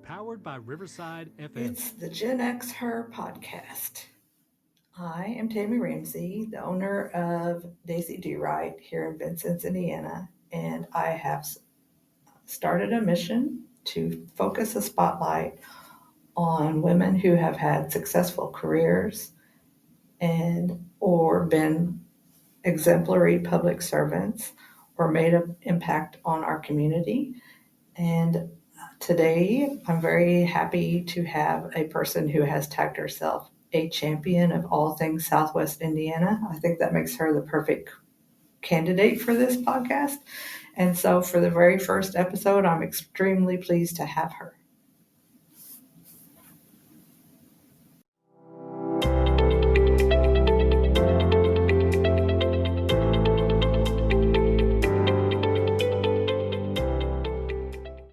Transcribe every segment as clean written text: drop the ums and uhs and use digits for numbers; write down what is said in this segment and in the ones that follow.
powered by Riverside FM. It's the Gen X Her podcast. I am Tammi Ramsey, the owner of Daisy Do Right here in Vincennes, Indiana, and I have started a mission to focus a spotlight on women who have had successful careers or been exemplary public servants or made an impact on our community. And today, I'm very happy to have a person who has tagged herself a champion of all things Southwest Indiana. I think that makes her the perfect candidate for this podcast. And so for the very first episode, I'm extremely pleased to have her.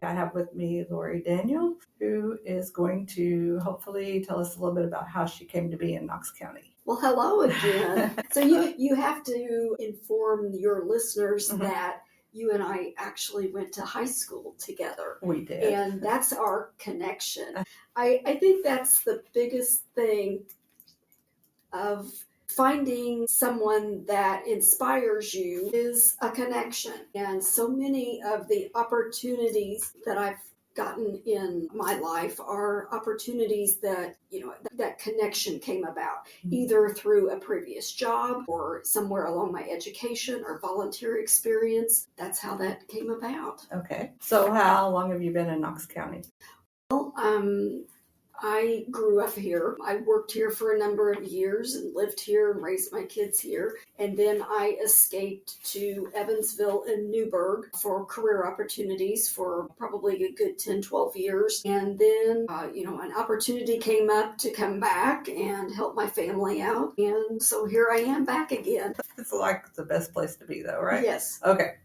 I have with me Dreiman Daniel, who is going to hopefully tell us a little bit about how she came to be in Knox County. Well, hello again. So you have to inform your listeners that you and I actually went to high school together. We did. And that's our connection. I think that's the biggest thing of finding someone that inspires you is a connection. And so many of the opportunities that I've gotten in my life are opportunities that, that connection came about, either through a previous job or somewhere along my education or volunteer experience. That's how that came about. Okay. So how long have you been in Knox County? Well, I grew up here. I worked here for a number of years and lived here and raised my kids here. And then I escaped to Evansville and Newburgh for career opportunities for probably a good 10, 12 years. And then, an opportunity came up to come back and help my family out. And so here I am back again. It's like the best place to be though, right? Yes. Okay.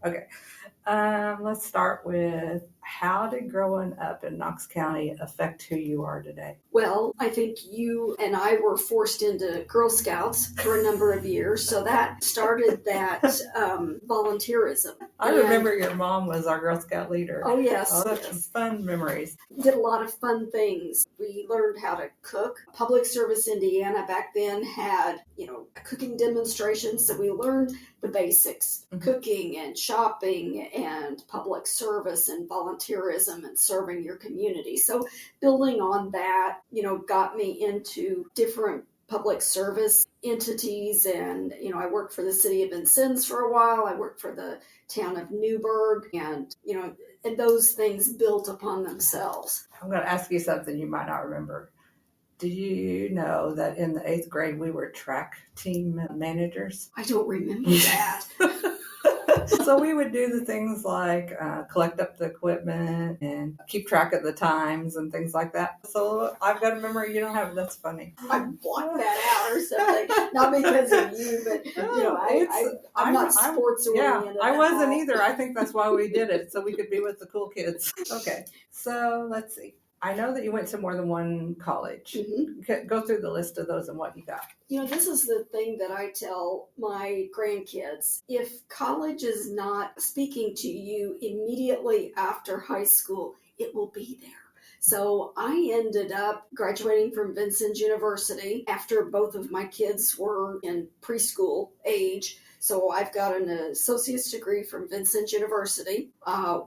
Let's start with, how did growing up in Knox County affect who you are today? Well, I think you and I were forced into Girl Scouts for a number of years, so that started that volunteerism. I remember your mom was our Girl Scout leader. Oh, yes. Such fun memories. Did a lot of fun things. We learned how to cook. Public Service Indiana back then had, cooking demonstrations, so we learned the basics, cooking and shopping and public service and volunteerism and serving your community. So building on that, got me into different public service entities. And, I worked for the city of Vincennes for a while. I worked for the town of Newburgh, and, and those things built upon themselves. I'm going to ask you something you might not remember. Do you know that in the 8th grade we were track team managers? I don't remember that. So we would do the things like collect up the equipment and keep track of the times and things like that. So I've got a memory you don't have. That's funny. I blocked that out or something. Not because of you, but I'm not sports oriented. Yeah, I wasn't either. I think that's why we did it, so we could be with the cool kids. Okay, so let's see. I know that you went to more than one college. Go through the list of those and what you got. This is the thing that I tell my grandkids. If college is not speaking to you immediately after high school, it will be there. So I ended up graduating from Vincennes University after both of my kids were in preschool age. So I've got an associate's degree from Vincennes University,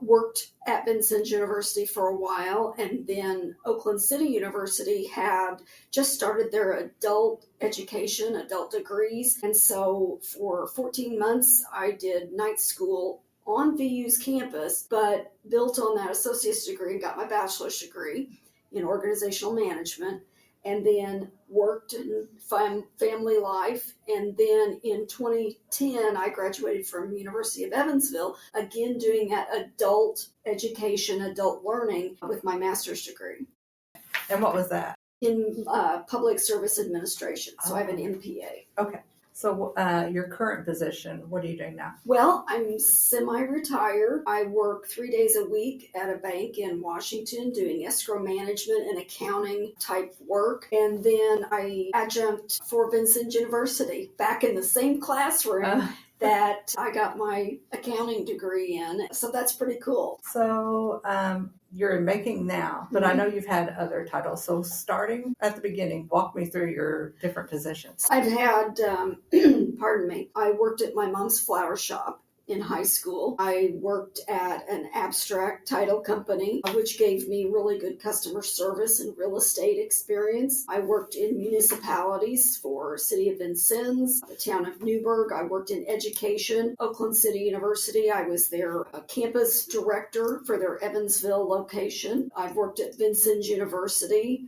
worked at Vincennes University for a while, and then Oakland City University had just started their adult education, adult degrees. And so for 14 months, I did night school on VU's campus, but built on that associate's degree and got my bachelor's degree in organizational management. And then worked in family life. And then in 2010, I graduated from University of Evansville, again doing that adult education, adult learning with my master's degree. And what was that? In public service administration. So I have an MPA. Okay. So your current position, what are you doing now? Well, I'm semi-retired. I work 3 days a week at a bank in Washington doing escrow management and accounting type work. And then I adjunct for Vincennes University, back in the same classroom that I got my accounting degree in. So that's pretty cool. So you're in making now, but I know you've had other titles. So starting at the beginning, walk me through your different positions. I've had, pardon me, I worked at my mom's flower shop in high school. I worked at an abstract title company, which gave me really good customer service and real estate experience. I worked in municipalities for City of Vincennes, the town of Newburgh. I worked in education, Oakland City University. I was their campus director for their Evansville location. I've worked at Vincennes University.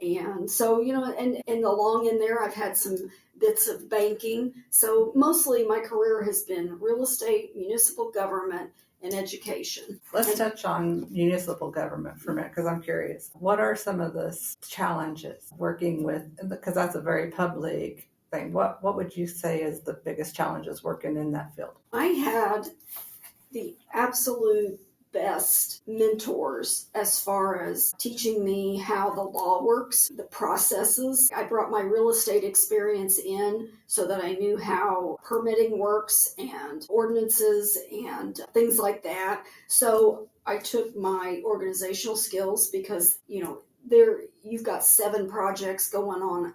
And so, and along in there, I've had some bits of banking. So mostly my career has been real estate, municipal government, and education. Let's touch on municipal government for a minute because I'm curious. What are some of the challenges working with, because that's a very public thing. What would you say is the biggest challenges working in that field? I had the absolute best mentors as far as teaching me how the law works, the processes. I brought my real estate experience in so that I knew how permitting works and ordinances and things like that. So I took my organizational skills because, you've got 7 projects going on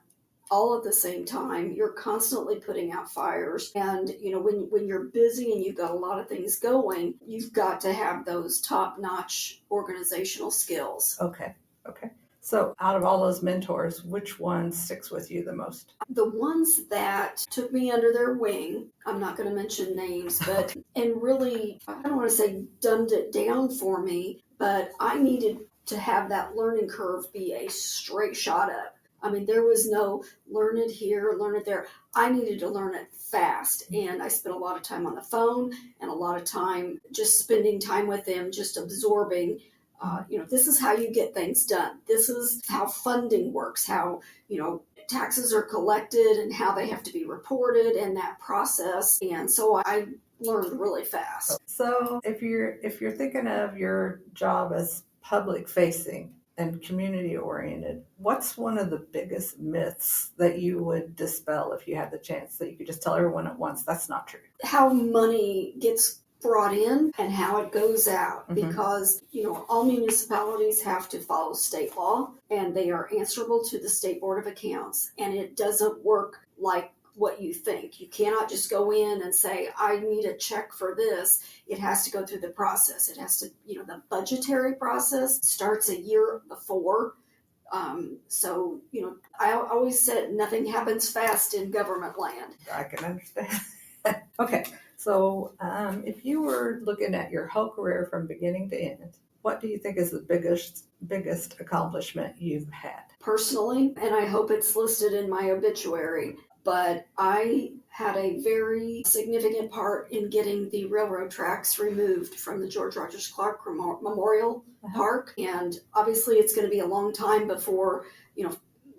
all at the same time. You're constantly putting out fires. And, when you're busy and you've got a lot of things going, you've got to have those top-notch organizational skills. Okay. So out of all those mentors, which one sticks with you the most? The ones that took me under their wing, I'm not going to mention names, but, and really, I don't want to say dumbed it down for me, but I needed to have that learning curve be a straight shot up. I mean, there was no learn it here, learn it there. I needed to learn it fast. And I spent a lot of time on the phone and a lot of time just spending time with them, just absorbing, this is how you get things done. This is how funding works, how, taxes are collected and how they have to be reported and that process. And so I learned really fast. So if you're thinking of your job as public facing and community oriented, what's one of the biggest myths that you would dispel if you had the chance that you could just tell everyone at once that's not true? How money gets brought in and how it goes out, because all municipalities have to follow state law and they are answerable to the State Board of Accounts, and it doesn't work like what you think. You cannot just go in and say, I need a check for this. It has to go through the process. It has to, the budgetary process starts a year before. So, I always said nothing happens fast in government land. I can understand. Okay. So if you were looking at your whole career from beginning to end, what do you think is the biggest accomplishment you've had? Personally, and I hope it's listed in my obituary, but I had a very significant part in getting the railroad tracks removed from the George Rogers Clark Memorial Park. And obviously it's going to be a long time before,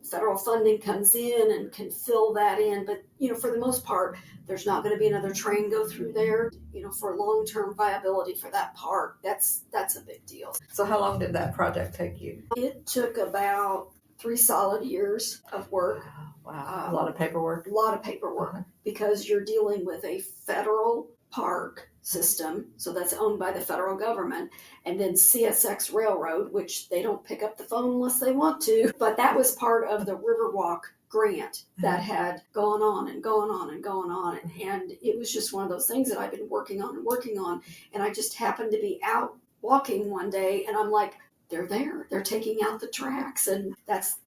federal funding comes in and can fill that in. But, for the most part, there's not going to be another train go through there. For long-term viability for that park, that's a big deal. So how long did that project take you? It took about 3 solid years of work. Wow. A lot of paperwork. A lot of paperwork because you're dealing with a federal park system, so that's owned by the federal government, and then CSX Railroad, which they don't pick up the phone unless they want to, but that was part of the Riverwalk grant that had gone on and gone on and gone on, and it was just one of those things that I've been working on, and I just happened to be out walking one day, and I'm like, they're there, they're taking out the tracks, and that's,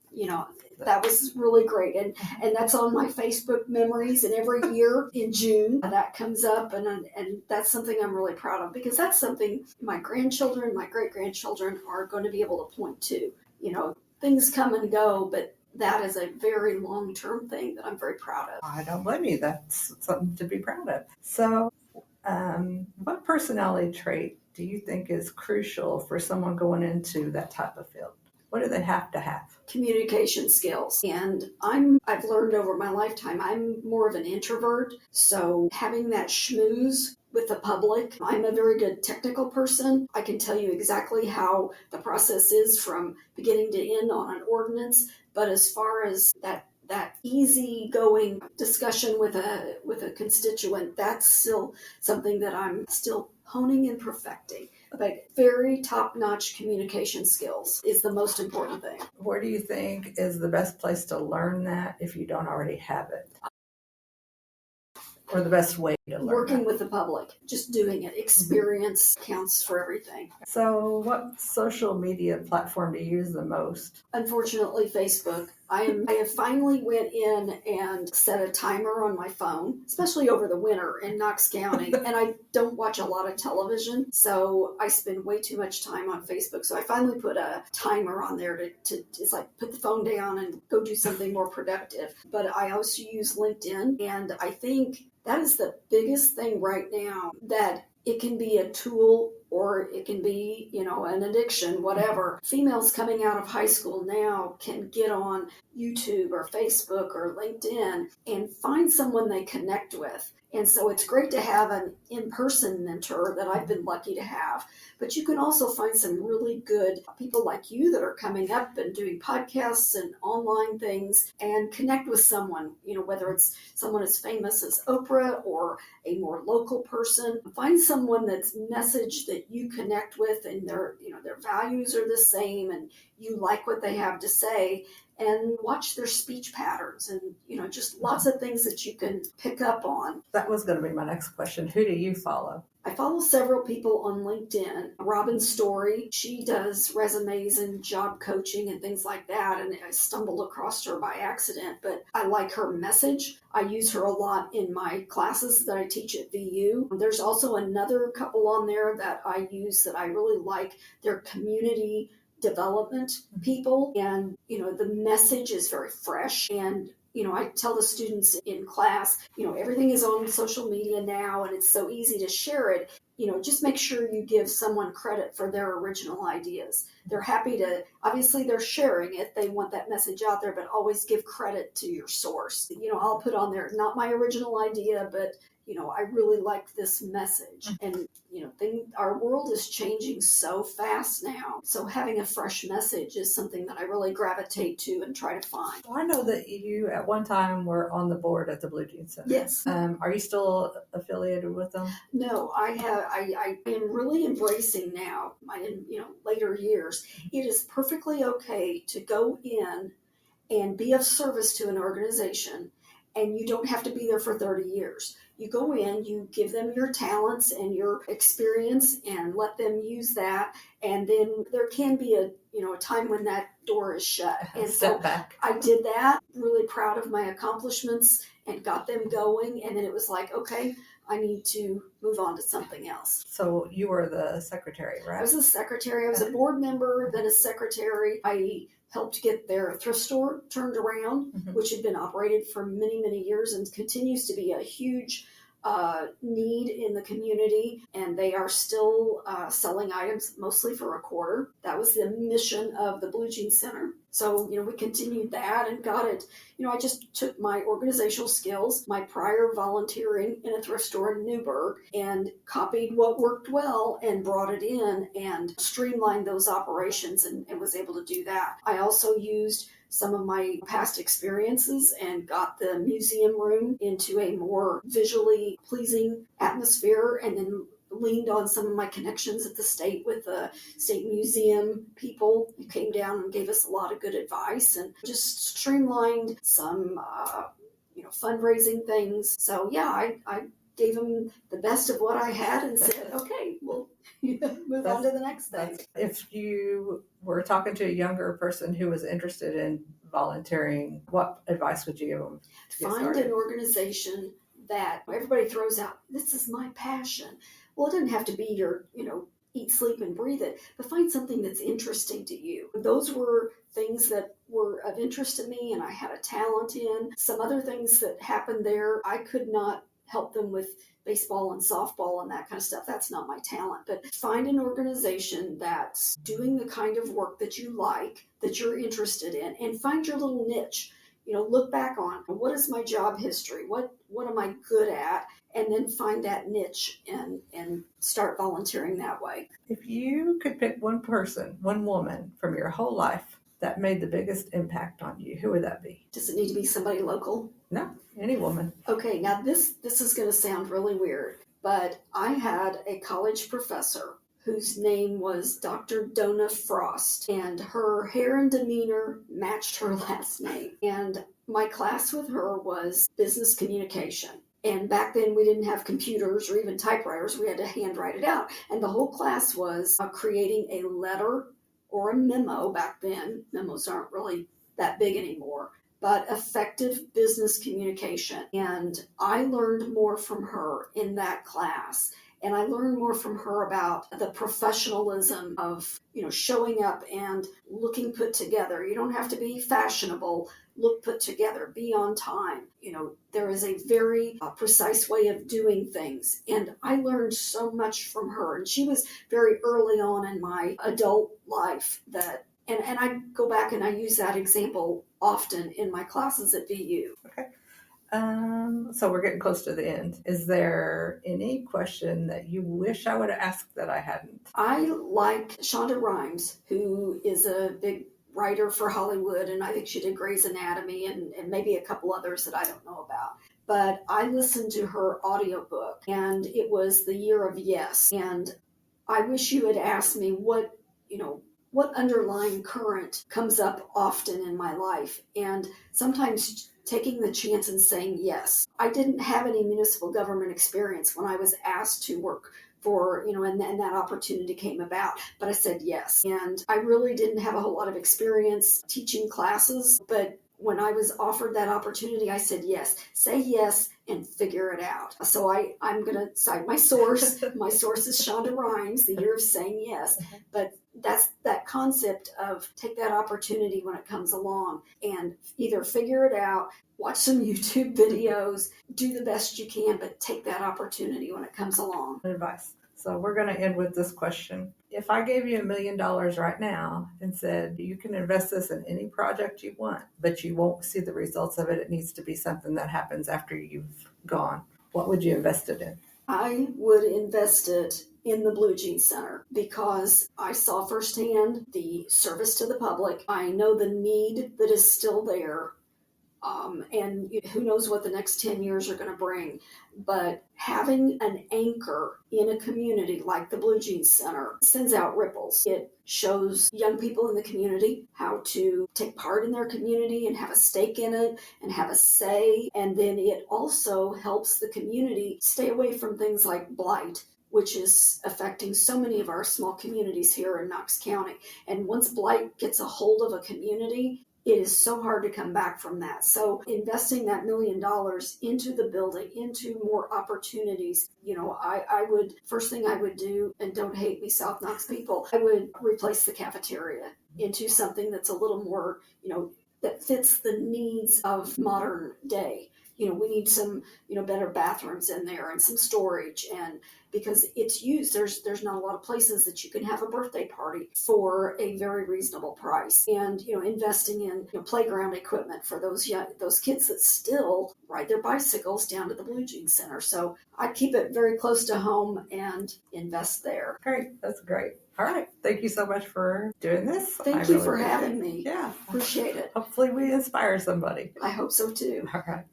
that was really great. And that's on my Facebook memories. And every year in June, that comes up. And that's something I'm really proud of, because that's something my grandchildren, my great-grandchildren are going to be able to point to. Things come and go, but that is a very long-term thing that I'm very proud of. I don't blame you. That's something to be proud of. So what personality trait do you think is crucial for someone going into that type of field? What do they have to have? Communication skills. And I've learned over my lifetime, I'm more of an introvert. So having that schmooze with the public, I'm a very good technical person. I can tell you exactly how the process is from beginning to end on an ordinance. But as far as that that easygoing discussion with a constituent, that's still something that I'm still honing and perfecting. But very top-notch communication skills is the most important thing. Where do you think is the best place to learn that if you don't already have it? Or the best way to learn Working that? with the public, just doing it. Experience counts for everything. So what social media platform do you use the most? Unfortunately, Facebook. I have finally went in and set a timer on my phone, especially over the winter in Knox County. And I don't watch a lot of television, so I spend way too much time on Facebook. So I finally put a timer on there to it's like put the phone down and go do something more productive. But I also use LinkedIn, and I think that is the biggest thing right now, that it can be a tool or it can be, an addiction, whatever. Females coming out of high school now can get on YouTube or Facebook or LinkedIn and find someone they connect with. And so it's great to have an in-person mentor that I've been lucky to have. But you can also find some really good people like you that are coming up and doing podcasts and online things and connect with someone, whether it's someone as famous as Oprah or a more local person. Find someone that's message that you connect with and their values are the same and you like what they have to say, and watch their speech patterns and, just lots of things that you can pick up on. That was going to be my next question. Who do you follow? I follow several people on LinkedIn. Robin Story, she does resumes and job coaching and things like that, and I stumbled across her by accident, but I like her message. I use her a lot in my classes that I teach at VU. There's also another couple on there that I use that I really like. They're community development people, and the message is very fresh, and I tell the students in class, everything is on social media now and it's so easy to share it. Just make sure you give someone credit for their original ideas. They're happy to, obviously they're sharing it. They want that message out there, but always give credit to your source. I'll put on there, not my original idea, but I really like this message. And, our world is changing so fast now. So having a fresh message is something that I really gravitate to and try to find. Well, I know that you at one time were on the board at the Blue Jean Center. Yes. Are you still affiliated with them? No, I am really embracing now, in later years, it is perfectly okay to go in and be of service to an organization, and you don't have to be there for 30 years. You go in, you give them your talents and your experience and let them use that. And then there can be a time when that door is shut. And Step back. I did that, really proud of my accomplishments and got them going. And then it was like, okay, I need to move on to something else. So you were the secretary, right? I was a secretary. I was a board member, then a secretary. I helped get their thrift store turned around, which had been operated for many, many years and continues to be a huge need in the community. And they are still selling items mostly for a quarter. That was the mission of the Blue Jean Center. So, we continued that and got it. I just took my organizational skills, my prior volunteering in a thrift store in Newburgh, and copied what worked well and brought it in and streamlined those operations and was able to do that. I also used some of my past experiences and got the museum room into a more visually pleasing atmosphere, and then leaned on some of my connections at the state with the state museum people who came down and gave us a lot of good advice, and just streamlined some fundraising things. So yeah, I gave them the best of what I had and said, okay, we'll move on to the next thing. If you were talking to a younger person who was interested in volunteering, what advice would you give them to get Find started? an organization that everybody throws out, this is my passion. Well, it doesn't have to be your, eat, sleep, and breathe it, but find something that's interesting to you. Those were things that were of interest to me and I had a talent in. Some other things that happened there, I could not help them with baseball and softball and that kind of stuff. That's not my talent. But find an organization that's doing the kind of work that you like, that you're interested in, and find your little niche. Look back on what is my job history? What am I good at? And then find that niche and start volunteering that way. If you could pick one person, one woman from your whole life that made the biggest impact on you, who would that be? Does it need to be somebody local? No, any woman. Okay, now this is going to sound really weird, but I had a college professor whose name was Dr. Donna Frost, and her hair and demeanor matched her last name. And my class with her was business communication. And back then we didn't have computers or even typewriters. We had to handwrite it out. And the whole class was creating a letter or a memo. Back then, memos aren't really that big anymore, but effective business communication. And I learned more from her in that class. And I learned more from her about the professionalism of, showing up and looking put together. You don't have to be fashionable. Look put together, be on time. There is a very precise way of doing things. And I learned so much from her. And she was very early on in my adult life and I go back and I use that example often in my classes at VU. Okay. So we're getting close to the end. Is there any question that you wish I would have asked that I hadn't? I like Shonda Rhimes, who is a big writer for Hollywood, and I think she did Grey's Anatomy and maybe a couple others that I don't know about. But I listened to her audiobook, and it was The Year of Yes. And I wish you had asked me what underlying current comes up often in my life. And sometimes taking the chance and saying yes. I didn't have any municipal government experience when I was asked to work for, and that opportunity came about. But I said yes. And I really didn't have a whole lot of experience teaching classes, but when I was offered that opportunity, I said yes. Say yes and figure it out. So I'm going to cite my source. My source is Shonda Rhimes, The Year of Saying Yes. But that's that concept of take that opportunity when it comes along and either figure it out, watch some YouTube videos, do the best you can, but take that opportunity when it comes along. Advice. So we're going to end with this question. If I gave you $1 million right now and said, you can invest this in any project you want, but you won't see the results of it, it needs to be something that happens after you've gone, what would you invest it in? I would invest it in the Blue Jean Center because I saw firsthand the service to the public. I know the need that is still there. And who knows what the next 10 years are going to bring. But having an anchor in a community like the Blue Jean Center sends out ripples. It shows young people in the community how to take part in their community and have a stake in it and have a say. And then it also helps the community stay away from things like blight, which is affecting so many of our small communities here in Knox County. And once blight gets a hold of a community, it is so hard to come back from that. So investing that $1 million into the building, into more opportunities, I would, first thing I would do, and don't hate me, South Knox people, I would replace the cafeteria into something that's a little more, that fits the needs of modern day. We need some, better bathrooms in there and some storage, and because it's used, there's not a lot of places that you can have a birthday party for a very reasonable price. And, investing in playground equipment for those kids that still ride their bicycles down to the Blue Jean Center. So I keep it very close to home and invest there. Great. That's great. All right. Thank you so much for doing this. Thank you for having me. Yeah. Appreciate it. Hopefully we inspire somebody. I hope so too. All right.